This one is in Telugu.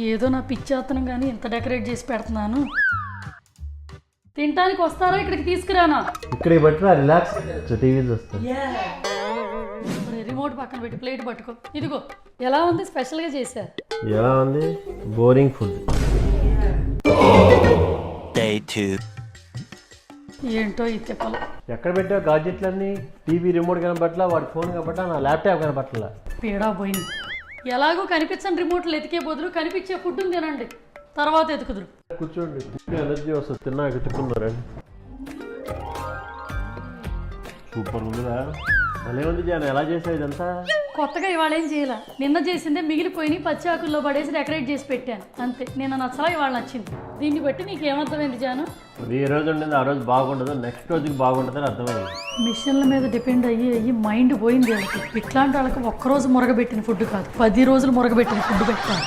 ఏదో నా పిచ్చేతనం కానీ ఇంత డెకరేట్ చేసి పెడుతున్నాను. తినడానికి వస్తారా? ఇక్కడికి తీసుకురానా? ఇక్కడికి పట్టురా, రిలాక్స్ టీవీ చూస్తా. రిమోట్ పక్కన పెట్టి ప్లేట్ పట్టుకో. ఇదిగో ఎలా ఉంది? స్పెషల్గా చేశా. ఎలా ఉంది? Boring food. ఏంటో ఈ తిప్పలు. ఎక్కడ పెట్టావు గాడ్జెట్లన్నీ? టీవీ రిమోట్ కనపట్లా, వాడి ఫోన్ కనపట్లా, నా ల్యాప్టాప్ కనపట్లా. పీడా పోయింది. ఎలాగో కనిపించని రిమోట్లు ఎతికే బదులు కనిపించే ఫుడ్ తినండి, తర్వాత ఎతుకుదురు. కూర్చోండి, ఎనర్జీ వస్తుంది. తిన్నాక ఎత్తుకున్నారండి. సూపర్ ఉందిరా. అలా ఉంది జాన్, ఎలా చేసావు ఇదంతా? కొత్తగా ఇవాళ ఏం చేయాల, నిన్న చేసిందే మిగిలిపోయి పచ్చాకుల్లో పడేసి డెకరేట్ చేసి పెట్టాను అంతే. నిన్న నచ్చలా, ఇవాళ నచ్చింది. దీన్ని బట్టి నీకు ఏమర్థమైంది జాను? ఏ రోజు ఉండింది ఆ రోజు బాగుండదు, నెక్స్ట్ రోజుకి బాగుంటుందని అర్థమైంది. మిషన్ల మీద డిపెండ్ అయ్యి మైండ్ పోయింది వాళ్ళకి. ఇట్లాంటి వాళ్ళకి ఒక్కరోజు మురగబెట్టిన ఫుడ్ కాదు, 10 రోజులు మురగబెట్టిన ఫుడ్ పెట్టాలి.